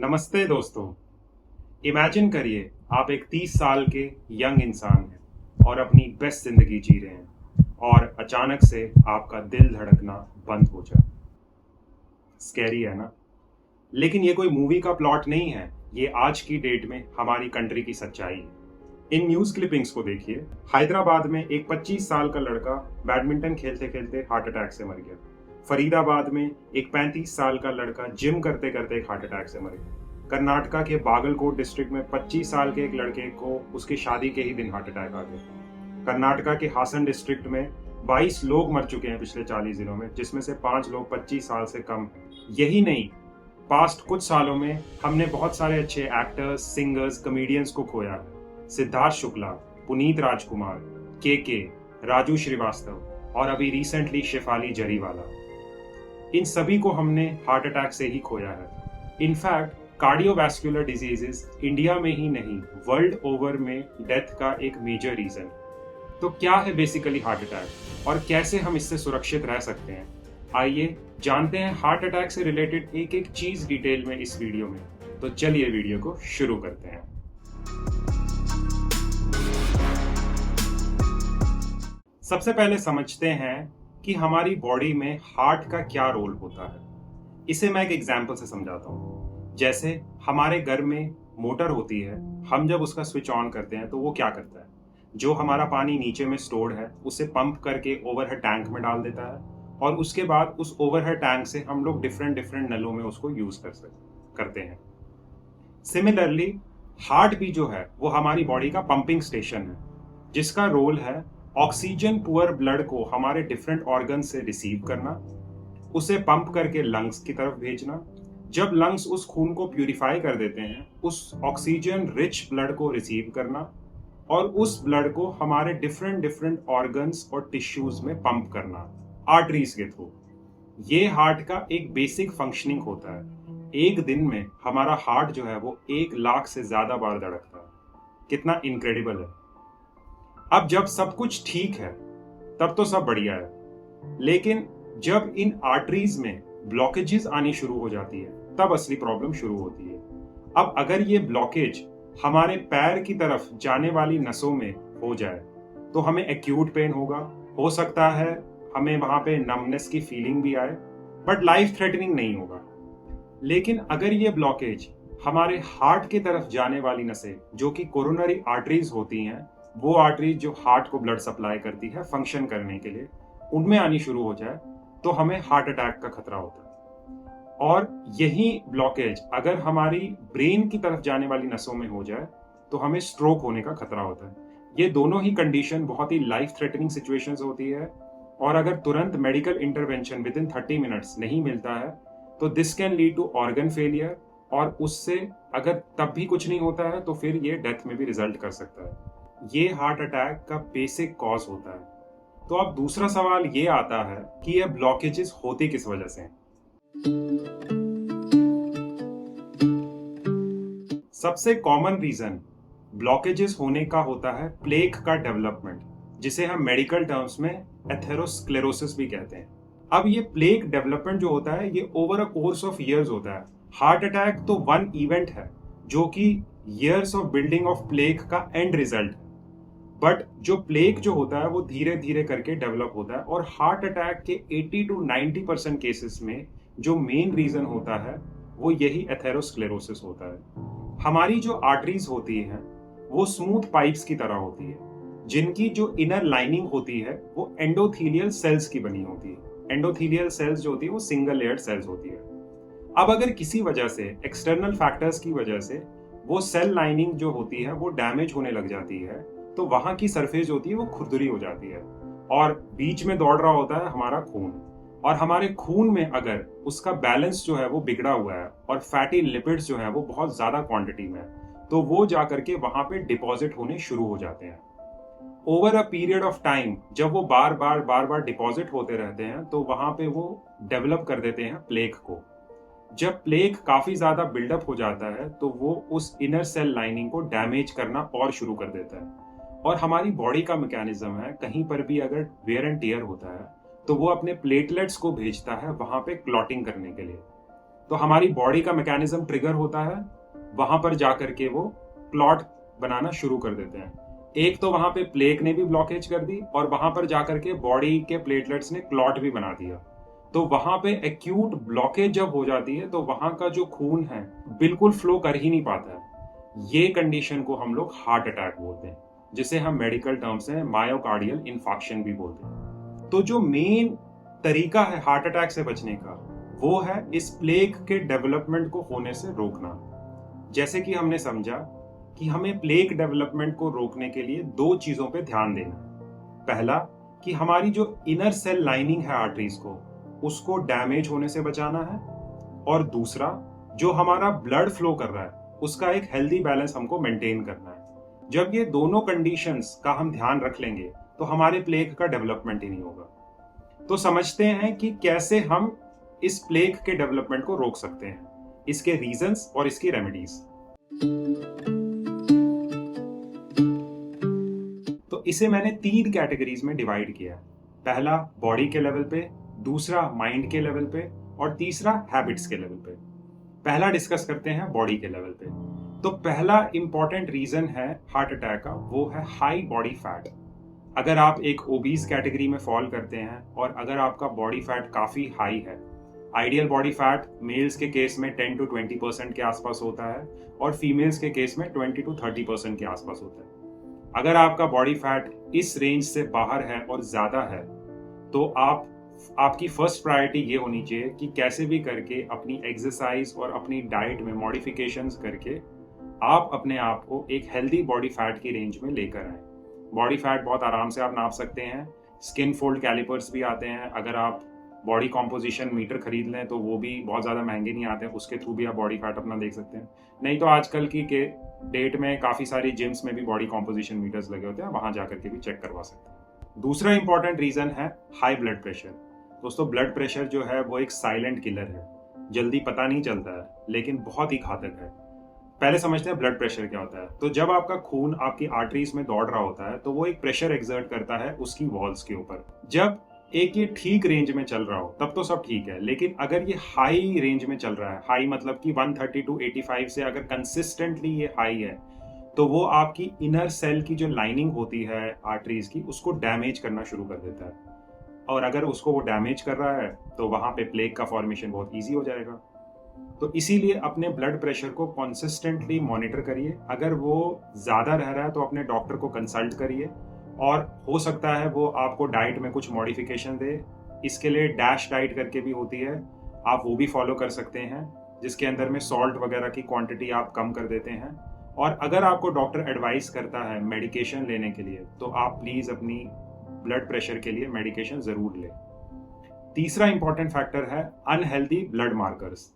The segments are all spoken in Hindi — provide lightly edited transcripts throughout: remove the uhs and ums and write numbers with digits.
नमस्ते दोस्तों। इमेजिन करिए आप एक 30 साल के यंग इंसान हैं और अपनी बेस्ट जिंदगी जी रहे हैं और अचानक से आपका दिल धड़कना बंद हो जाए। स्कैरी है ना? लेकिन ये कोई मूवी का प्लॉट नहीं है, ये आज की डेट में हमारी कंट्री की सच्चाई है। इन न्यूज क्लिपिंग्स को देखिए। हैदराबाद में एक 25 साल का लड़का बैडमिंटन खेलते खेलते हार्ट अटैक से मर गया। फरीदाबाद में एक 35 साल का लड़का जिम करते करते एक हार्ट अटैक से मर गया। कर्नाटका के बागलकोट डिस्ट्रिक्ट में 25 साल के एक लड़के को उसकी शादी के ही दिन हार्ट अटैक आ गया। कर्नाटका के हासन डिस्ट्रिक्ट में 22 लोग मर चुके हैं पिछले 40 दिनों में, जिसमें से 5 लोग 25 साल से कम हैं। यही नहीं, पास्ट कुछ सालों में हमने बहुत सारे अच्छे एक्टर्स, सिंगर्स, कॉमेडियंस को खोया है। सिद्धार्थ शुक्ला, पुनीत राजकुमार, के, राजू श्रीवास्तव और अभी रिसेंटली शेफाली जरीवाला, इन सभी को हमने हार्ट अटैक से ही खोया है। इनफैक्ट कार्डियोवैस्कुलर डिजीजेस इंडिया में ही नहीं, वर्ल्ड ओवर में डेथ का एक मेजर रीजन। तो क्या है बेसिकली हार्ट अटैक और कैसे हम इससे सुरक्षित रह सकते हैं? आइए जानते हैं हार्ट अटैक से रिलेटेड एक एक चीज डिटेल में इस वीडियो में। तो चलिए वीडियो को शुरू करते हैं। सबसे पहले समझते हैं कि हमारी बॉडी में हार्ट का क्या रोल होता है। इसे मैं एक एग्जांपल से समझाता हूँ। जैसे हमारे घर में मोटर होती है, हम जब उसका स्विच ऑन करते हैं तो वो क्या करता है, जो हमारा पानी नीचे में स्टोर्ड है उसे पंप करके ओवरहेड टैंक में डाल देता है और उसके बाद उस ओवरहेड टैंक से हम लोग डिफरेंट डिफरेंट नलों में उसको यूज करते हैं। सिमिलरली हार्ट भी जो है वो हमारी बॉडी का पंपिंग स्टेशन है, जिसका रोल है ऑक्सीजन पुअर ब्लड को हमारे डिफरेंट ऑर्गन से रिसीव करना, उसे पंप करके लंग्स की तरफ भेजना। जब लंग्स उस खून को प्यूरिफाई कर देते हैं, उस ऑक्सीजन रिच ब्लड को रिसीव करना और उस ब्लड को हमारे डिफरेंट डिफरेंट ऑर्गन्स और टिश्यूज में पंप करना आर्टरीज के थ्रू। ये हार्ट का एक बेसिक फंक्शनिंग होता है। एक दिन में हमारा हार्ट जो है वो 1 लाख से ज्यादा बार धड़कता है। कितना इनक्रेडिबल है। अब जब सब कुछ ठीक है तब तो सब बढ़िया है, लेकिन जब इन आर्टरीज में ब्लॉकेजेस आनी शुरू हो जाती है तब असली प्रॉब्लम शुरू होती है। अब अगर ये ब्लॉकेज हमारे पैर की तरफ जाने वाली नसों में हो जाए तो हमें एक्यूट पेन होगा, हो सकता है हमें वहां पे नमनेस की फीलिंग भी आए, बट लाइफ थ्रेटनिंग नहीं होगा। लेकिन अगर ये ब्लॉकेज हमारे हार्ट की तरफ जाने वाली नसें, जो कि कोरोनरी आर्टरीज होती हैं, वो आर्टरीज जो हार्ट को ब्लड सप्लाई करती है फंक्शन करने के लिए, उनमें आनी शुरू हो जाए तो हमें हार्ट अटैक का खतरा होता है। और यही ब्लॉकेज अगर हमारी ब्रेन की तरफ जाने वाली नसों में हो जाए तो हमें स्ट्रोक होने का खतरा होता है। ये दोनों ही कंडीशन बहुत ही लाइफ थ्रेटनिंग सिचुएशंस होती है और अगर तुरंत medical intervention within 30 minutes नहीं मिलता है तो this can lead to organ failure, और उससे अगर तब भी कुछ नहीं होता है तो फिर ये डेथ में भी रिजल्ट कर सकता है। ये हार्ट अटैक का बेसिक कॉज होता है। तो अब दूसरा सवाल ये आता है कि ये ब्लॉकेजेस होते किस वजह से हैं? सबसे कॉमन रीजन ब्लॉकेजेस होने का होता है प्लेक का डेवलपमेंट, जिसे हम मेडिकल टर्म्स में एथेरोस्क्लेरोसिस भी कहते हैं। अब ये प्लेक डेवलपमेंट जो होता है ये over a course of years होता है। हार्ट अटैक तो वन इवेंट है जो कि years of building of plaque का एंड रिजल्ट है, बट जो प्लेक जो होता है वो धीरे धीरे करके डेवलप होता है। और हार्ट अटैक के 80 to 90% केसेस में जो मेन रीजन होता है वो यही एथेरोस्क्लेरोसिस होता है। हमारी जो आर्टरीज होती हैं वो स्मूथ पाइप्स की तरह होती है, जिनकी जो इनर लाइनिंग होती है वो एंडोथीलियल सेल्स की बनी होती है। एंडोथीलियल सेल्स जो होती है वो सिंगल लेयर्ड सेल्स होती है। अब अगर किसी वजह से, एक्सटर्नल फैक्टर्स की वजह से वो सेल लाइनिंग जो होती है वो डैमेज होने लग जाती है, तो वहां की सरफेस होती है वो खुरदुरी हो जाती है और बीच में दौड़ रहा होता है हमारा खून। और हमारे खून में अगर उसका बैलेंस जो है वो बिगड़ा हुआ है और फैटी लिपिड्स जो है वो बहुत ज्यादा क्वांटिटी में है, तो वो जाकर के वहां पे डिपॉजिट होने शुरू हो जाते हैं। Over a period of time जब वो बार बार डिपॉजिट होते रहते हैं तो वहां पे वो डेवलप कर देते हैं प्लेक को। जब प्लेक काफी ज्यादा बिल्डअप हो जाता है तो वो उस इनर सेल लाइनिंग को डैमेज करना और शुरू कर देता है। और हमारी बॉडी का मैकेनिज्म है, कहीं पर भी अगर वेयर एंड टियर होता है तो वो अपने प्लेटलेट्स को भेजता है वहां पे क्लॉटिंग करने के लिए। तो हमारी बॉडी का मैकेनिज्म ट्रिगर होता है, वहां पर जाकर के वो क्लॉट बनाना शुरू कर देते हैं। एक तो वहां पे प्लेक ने भी ब्लॉकेज कर दी और वहां पर जाकर के बॉडी के प्लेटलेट्स ने क्लॉट भी बना दिया। तो वहां पे एक्यूट ब्लॉकेज जब हो जाती है तो वहां का जो खून है बिल्कुल फ्लो कर ही नहीं पाता है। ये कंडीशन को हम लोग हार्ट अटैक बोलते हैं, जिसे हम मेडिकल टर्म से मायोकार्डियल इन्फार्क्शन भी बोलते हैं। तो जो मेन तरीका है हार्ट अटैक से बचने का, वो है इस प्लेक के डेवलपमेंट को होने से रोकना। जैसे कि हमने समझा कि हमें प्लेक डेवलपमेंट को रोकने के लिए दो चीजों पे ध्यान देना है। पहला, कि हमारी जो इनर सेल लाइनिंग है आर्टरीज को, उसको डैमेज होने से बचाना है। और दूसरा, जो हमारा ब्लड फ्लो कर रहा है उसका एक हेल्दी बैलेंस हमको मेंटेन करना है। जब ये दोनों कंडीशंस का हम ध्यान रख लेंगे तो हमारे प्लेक का डेवलपमेंट ही नहीं होगा। तो समझते हैं कि कैसे हम इस प्लेक के डेवलपमेंट को रोक सकते हैं, इसके रीजंस और इसकी रेमेडीज। तो इसे मैंने 3 कैटेगरीज में डिवाइड किया। पहला बॉडी के लेवल पे, दूसरा माइंड के लेवल पे और तीसरा हैबिट्स के लेवल पे। पहला डिस्कस करते हैं बॉडी के लेवल पे। तो पहला इंपॉर्टेंट रीजन है हार्ट अटैक का, वो है हाई बॉडी फैट। अगर आप एक ओबीज कैटेगरी में फॉल करते हैं और अगर आपका बॉडी फैट काफी हाई है, आइडियल बॉडी फैट मेल्स के केस में 10 to 20% के आसपास होता है और फीमेल्स के केस में 20 to 30% के आसपास होता है। अगर आपका बॉडी फैट इस रेंज से बाहर है और ज्यादा है, तो आपकी फर्स्ट प्रायोरिटी ये होनी चाहिए कि कैसे भी करके अपनी एक्सरसाइज और अपनी डाइट में मॉडिफिकेशंस करके आप अपने आप को एक हेल्दी बॉडी फैट की रेंज में लेकर आए। बॉडी फैट बहुत आराम से आप नाप सकते हैं, स्किन फोल्ड कैलिपर्स भी आते हैं। अगर आप बॉडी कॉम्पोजिशन मीटर खरीद लें तो वो भी बहुत ज़्यादा महंगे नहीं आते हैं, उसके थ्रू भी आप बॉडी फैट अपना देख सकते हैं। नहीं तो आजकल की के डेट में काफ़ी सारी जिम्स में भी बॉडी कॉम्पोजिशन मीटर्स लगे होते हैं, वहाँ जाकर के भी चेक करवा सकते हैं। दूसरा इंपॉर्टेंट रीज़न है हाई ब्लड प्रेशर। दोस्तों, ब्लड प्रेशर जो है वो एक साइलेंट किलर है, जल्दी पता नहीं चलता है लेकिन बहुत ही घातक है। पहले समझते हैं ब्लड प्रेशर क्या होता है। तो जब आपका खून आपकी आर्टरीज में दौड़ रहा होता है तो वो एक प्रेशर एक्सर्ट करता है उसकी वॉल्स के ऊपर। जब एक ये ठीक रेंज में चल रहा हो तब तो सब ठीक है, लेकिन अगर ये हाई रेंज में चल रहा है, हाई मतलब कि 130 to 85 से अगर कंसिस्टेंटली ये हाई है, तो वो आपकी इनर सेल की जो लाइनिंग होती है आर्टरीज की, उसको डैमेज करना शुरू कर देता है। और अगर उसको वो डैमेज कर रहा है तो वहां पे प्लेक का फॉर्मेशन बहुत ईजी हो जाएगा। तो इसीलिए अपने ब्लड प्रेशर को कंसिस्टेंटली मॉनिटर करिए। अगर वो ज़्यादा रह रहा है तो अपने डॉक्टर को कंसल्ट करिए, और हो सकता है वो आपको डाइट में कुछ मॉडिफिकेशन दे। इसके लिए डैश डाइट करके भी होती है, आप वो भी फॉलो कर सकते हैं, जिसके अंदर में सॉल्ट वगैरह की क्वांटिटी आप कम कर देते हैं। और अगर आपको डॉक्टर एडवाइस करता है मेडिकेशन लेने के लिए, तो आप प्लीज़ अपनी ब्लड प्रेशर के लिए मेडिकेशन ज़रूर लें। तीसरा इंपॉर्टेंट फैक्टर है unhealthy blood markers.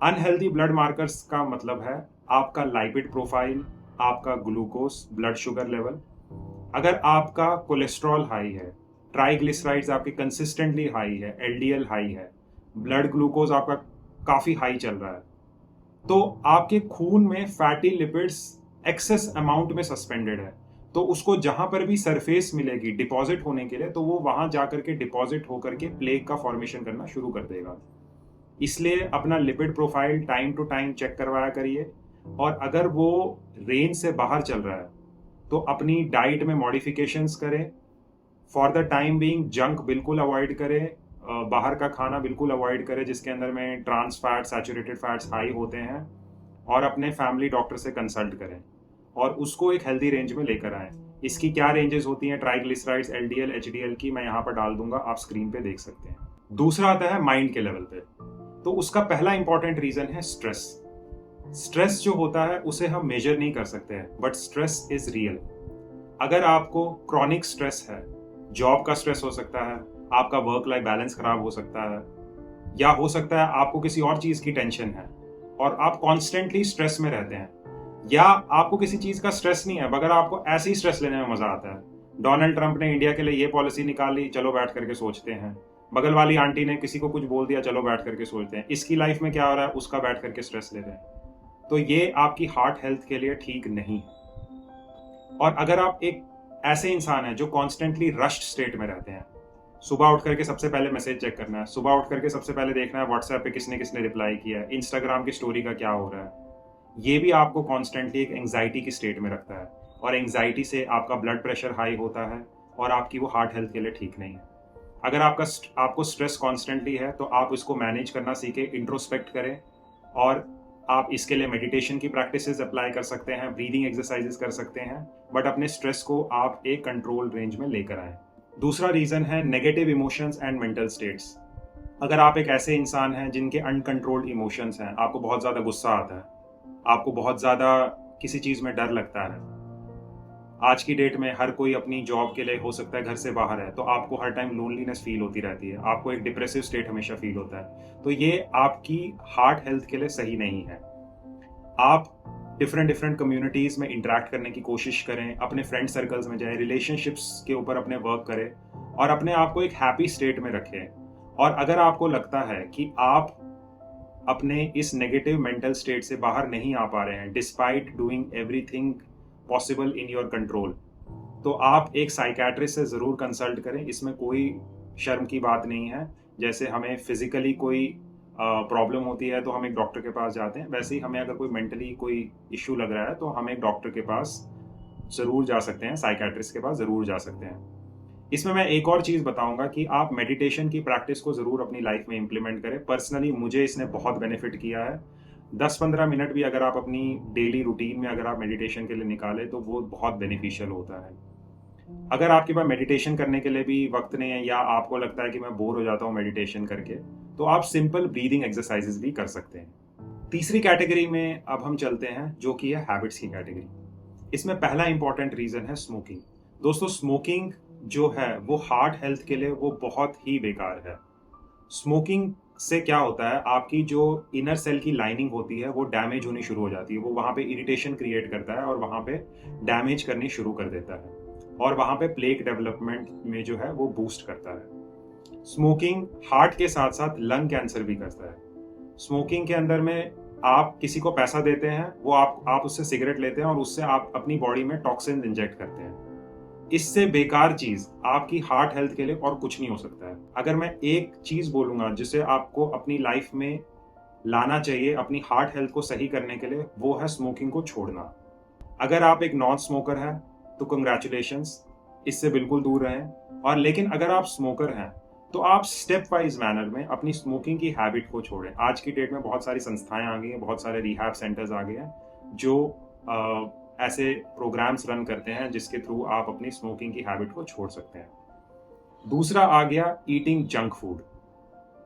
Unhealthy blood markers का मतलब है आपका लाइपिड प्रोफाइल, आपका ग्लूकोज ब्लड शुगर लेवल। अगर आपका कोलेस्ट्रॉल हाई है, ट्राइग्लिसराइड्स आपके कंसिस्टेंटली हाई है, एलडीएल हाई है, ब्लड ग्लूकोज आपका काफ़ी हाई चल रहा है, तो आपके खून में फैटी लिपिड्स एक्सेस अमाउंट में सस्पेंडेड है। तो उसको जहां पर भी सरफेस मिलेगी डिपॉजिट होने के लिए, तो वो वहां जाकर के डिपॉजिट होकर के प्लेक का फॉर्मेशन करना शुरू कर देगा। इसलिए अपना lipid profile time to time check करवाया करिए। और अगर वो रेंज से बाहर चल रहा है तो अपनी डाइट में मॉडिफिकेशंस करें। For the time being junk बिल्कुल अवॉइड करें, बाहर का खाना बिल्कुल अवॉइड करें जिसके अंदर में trans fat, saturated fats high होते हैं। और अपने फैमिली डॉक्टर से कंसल्ट करें और उसको एक हेल्दी रेंज में लेकर आएं। इसकी क्या रेंजेस होती हैं ट्राइग्लिसराइड्स, एलडीएल, एचडीएल की, मैं यहाँ पर डाल दूंगा, आप स्क्रीन पे देख सकते हैं। दूसरा आता है माइंड के लेवल पे। तो उसका पहला इंपॉर्टेंट रीजन है स्ट्रेस। स्ट्रेस जो होता है उसे हम मेजर नहीं कर सकते हैं, बट स्ट्रेस इज रियल। अगर आपको क्रॉनिक स्ट्रेस है, जॉब का स्ट्रेस हो सकता है, आपका वर्क लाइफ बैलेंस खराब हो सकता है, या हो सकता है आपको किसी और चीज की टेंशन है और आप कॉन्स्टेंटली स्ट्रेस में रहते हैं, या आपको किसी चीज का स्ट्रेस नहीं है मगर आपको ऐसे ही स्ट्रेस लेने में मजा आता है। डोनाल्ड ट्रंप ने इंडिया के लिए ये पॉलिसी निकाली, चलो बैठ करके सोचते हैं। बगल वाली आंटी ने किसी को कुछ बोल दिया, चलो बैठ करके सोचते हैं। इसकी लाइफ में क्या हो रहा है उसका बैठ करके स्ट्रेस ले रहे हैं। तो ये आपकी हार्ट हेल्थ के लिए ठीक नहीं है। और अगर आप एक ऐसे इंसान है जो कॉन्स्टेंटली रश्ड स्टेट में रहते हैं, सुबह उठ करके सबसे पहले मैसेज चेक करना है, सुबह उठ करके सबसे पहले देखना है व्हाट्सएप पे किसने किसने रिप्लाई किया है, इंस्टाग्राम की स्टोरी का क्या हो रहा है। ये भी आपको कॉन्स्टेंटली एक एंग्जाइटी की स्टेट में रखता है, और एंग्जाइटी से आपका ब्लड प्रेशर हाई होता है और आपकी वो हार्ट हेल्थ के लिए ठीक नहीं है। अगर आपको स्ट्रेस कॉन्स्टेंटली है तो आप इसको मैनेज करना सीखें, इंट्रोस्पेक्ट करें, और आप इसके लिए मेडिटेशन की प्रैक्टिसेस अप्लाई कर सकते हैं, ब्रीदिंग एक्सरसाइजेस कर सकते हैं, बट अपने स्ट्रेस को आप एक कंट्रोल रेंज में लेकर आएं। दूसरा रीज़न है negative emotions and mental states. अगर आप एक ऐसे इंसान हैं जिनके अनकंट्रोल्ड इमोशंस हैं, आपको बहुत ज़्यादा गुस्सा आता है, आपको बहुत ज़्यादा किसी चीज़ में डर लगता है, आज की डेट में हर कोई अपनी जॉब के लिए हो सकता है घर से बाहर है, तो आपको हर टाइम लोनलीनेस फील होती रहती है, आपको एक डिप्रेसिव स्टेट हमेशा फील होता है, तो ये आपकी हार्ट हेल्थ के लिए सही नहीं है। आप डिफरेंट डिफरेंट कम्युनिटीज़ में इंटरेक्ट करने की कोशिश करें, अपने फ्रेंड सर्कल्स में जाएं, रिलेशनशिप्स के ऊपर अपने वर्क करें, और अपने आप को एक हैप्पी स्टेट में रखें। और अगर आपको लगता है कि आप अपने इस नेगेटिव मेंटल स्टेट से बाहर नहीं आ पा रहे हैं despite doing everything possible in your control, तो आप एक साइकेट्रिस्ट से ज़रूर कंसल्ट करें। इसमें कोई शर्म की बात नहीं है। जैसे हमें फिजिकली कोई प्रॉब्लम होती है तो हम एक डॉक्टर के पास जाते हैं, वैसे ही हमें अगर कोई मेंटली कोई इश्यू लग रहा है तो हम एक डॉक्टर के पास ज़रूर जा सकते हैं, साइकेट्रिस्ट के पास ज़रूर जा सकते हैं। इसमें मैं एक और चीज़ बताऊंगा कि आप मेडिटेशन की प्रैक्टिस को ज़रूर अपनी लाइफ में इम्प्लीमेंट करें। पर्सनली मुझे इसने बहुत बेनिफिट किया है। 10-15 मिनट भी अगर आप अपनी डेली रूटीन में अगर आप मेडिटेशन के लिए निकालें तो वो बहुत बेनिफिशियल होता है। अगर आपके पास मेडिटेशन करने के लिए भी वक्त नहीं है, या आपको लगता है कि मैं बोर हो जाता हूँ मेडिटेशन करके, तो आप सिंपल ब्रीदिंग एक्सरसाइजेस भी कर सकते हैं। तीसरी कैटेगरी में अब हम चलते हैं, जो कि है हैबिट्स की कैटेगरी। इसमें पहला इंपॉर्टेंट रीज़न है स्मोकिंग। दोस्तों, स्मोकिंग जो है वो हार्ट हेल्थ के लिए वो बहुत ही बेकार है। स्मोकिंग से क्या होता है, आपकी जो इनर सेल की लाइनिंग होती है वो डैमेज होनी शुरू हो जाती है, वो वहाँ पे इरिटेशन क्रिएट करता है और वहाँ पे डैमेज करनी शुरू कर देता है, और वहाँ पे प्लेक डेवलपमेंट में जो है वो बूस्ट करता है। स्मोकिंग हार्ट के साथ साथ लंग कैंसर भी करता है। स्मोकिंग के अंदर में आप किसी को पैसा देते हैं, वो आप उससे सिगरेट लेते हैं और उससे आप अपनी बॉडी में टॉक्सिन इंजेक्ट करते हैं। इससे बेकार चीज आपकी हार्ट हेल्थ के लिए और कुछ नहीं हो सकता है। अगर मैं एक चीज बोलूंगा जिसे आपको अपनी लाइफ में लाना चाहिए अपनी हार्ट हेल्थ को सही करने के लिए, वो है स्मोकिंग को छोड़ना। अगर आप एक नॉन स्मोकर हैं तो कंग्रेचुलेशंस, इससे बिल्कुल दूर रहें। और लेकिन अगर आप स्मोकर हैं तो आप स्टेप वाइज मैनर में अपनी स्मोकिंग की हैबिट को छोड़ें। आज की डेट में बहुत सारी संस्थाएं आ गई हैं, बहुत सारे रिहैब सेंटर्स आ गए हैं जो ऐसे प्रोग्राम्स रन करते हैं जिसके थ्रू आप अपनी स्मोकिंग की हैबिट को छोड़ सकते हैं। दूसरा आ गया ईटिंग जंक फूड।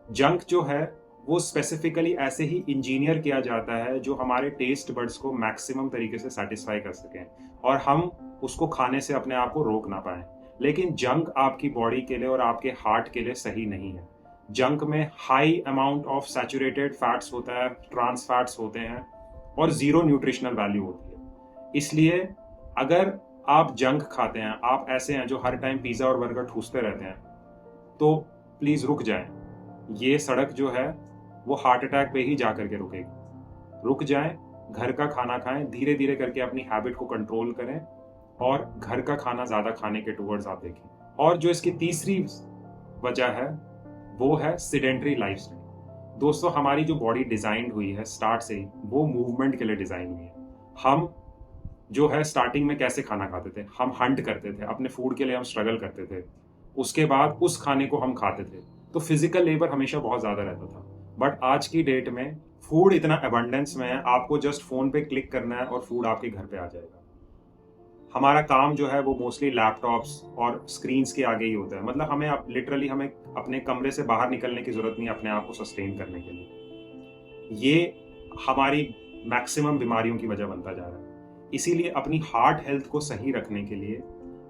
जंक जो है वो स्पेसिफिकली ऐसे ही इंजीनियर किया जाता है जो हमारे टेस्ट बड्स को मैक्सिमम तरीके से सेटिस्फाई कर सकें और हम उसको खाने से अपने आप को रोक ना पाएं। लेकिन जंक आपकी बॉडी के लिए और आपके हार्ट के लिए सही नहीं है। जंक में high amount of saturated fats होता है, ट्रांस फैट्स होते हैं, और जीरो न्यूट्रिशनल वैल्यू होती है। इसलिए अगर आप जंक खाते हैं, आप ऐसे हैं जो हर टाइम पिज्ज़ा और बर्गर ठूसते रहते हैं, तो प्लीज़ रुक जाएं। ये सड़क जो है वो हार्ट अटैक पे ही जा करके रुकेगी। रुक जाएं, घर का खाना खाएं, धीरे धीरे करके अपनी हैबिट को कंट्रोल करें और घर का खाना ज़्यादा खाने के टूवर्ड्स आप देखें। और जो इसकी तीसरी वजह है वो है सिडेंटरी लाइफस्टाइल। दोस्तों, हमारी जो बॉडी डिज़ाइन हुई है स्टार्ट से ही, वो मूवमेंट के लिए डिज़ाइन हुई है। हम जो है स्टार्टिंग में कैसे खाना खाते थे, हम हंट करते थे, अपने फूड के लिए हम स्ट्रगल करते थे, उसके बाद उस खाने को हम खाते थे, तो फिजिकल लेबर हमेशा बहुत ज़्यादा रहता था। बट आज की डेट में फूड इतना अबंडेंस में है, आपको जस्ट फ़ोन पे क्लिक करना है और फूड आपके घर पे आ जाएगा। हमारा काम जो है वो मोस्टली लैपटॉप्स और स्क्रीन्स के आगे ही होता है। मतलब हमें लिटरली हमें अपने कमरे से बाहर निकलने की ज़रूरत नहीं अपने आप को सस्टेन करने के लिए। ये हमारी मैक्सिमम बीमारियों की वजह बनता जा रहा है। इसीलिए अपनी हार्ट हेल्थ को सही रखने के लिए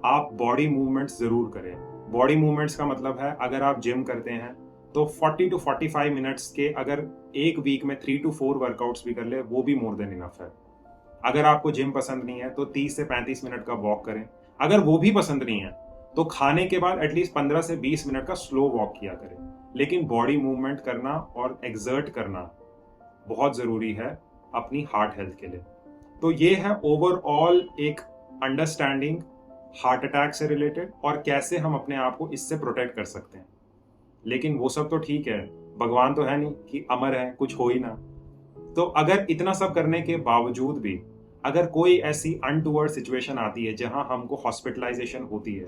आप बॉडी मूवमेंट्स ज़रूर करें। बॉडी मूवमेंट्स का मतलब है, अगर आप जिम करते हैं तो 40 to 45 मिनट्स के अगर एक वीक में 3 to 4 वर्कआउट्स भी कर ले, वो भी मोर देन इनफ है। अगर आपको जिम पसंद नहीं है तो 30 से 35 मिनट का वॉक करें। अगर वो भी पसंद नहीं है तो खाने के बाद एटलीस्ट 15 से 20 मिनट का स्लो वॉक किया करें। लेकिन बॉडी मूवमेंट करना और एक्सर्ट करना बहुत ज़रूरी है अपनी हार्ट हेल्थ के लिए। तो ये है ओवरऑल एक अंडरस्टैंडिंग हार्ट अटैक से रिलेटेड और कैसे हम अपने आप को इससे प्रोटेक्ट कर सकते हैं। लेकिन वो सब तो ठीक है, भगवान तो है नहीं कि अमर है, कुछ हो ही ना। तो अगर इतना सब करने के बावजूद भी अगर कोई ऐसी अनटूवर्ड सिचुएशन आती है जहां हमको हॉस्पिटलाइजेशन होती है,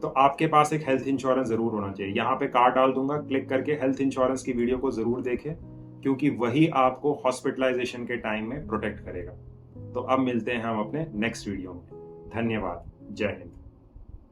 तो आपके पास एक हेल्थ इंश्योरेंस जरूर होना चाहिए। यहाँ पे कार्ड डाल दूंगा, क्लिक करके हेल्थ इंश्योरेंस की वीडियो को जरूर देखें, क्योंकि वही आपको हॉस्पिटलाइजेशन के टाइम में प्रोटेक्ट करेगा। तो अब मिलते हैं हम अपने नेक्स्ट वीडियो में। धन्यवाद। जय हिंद।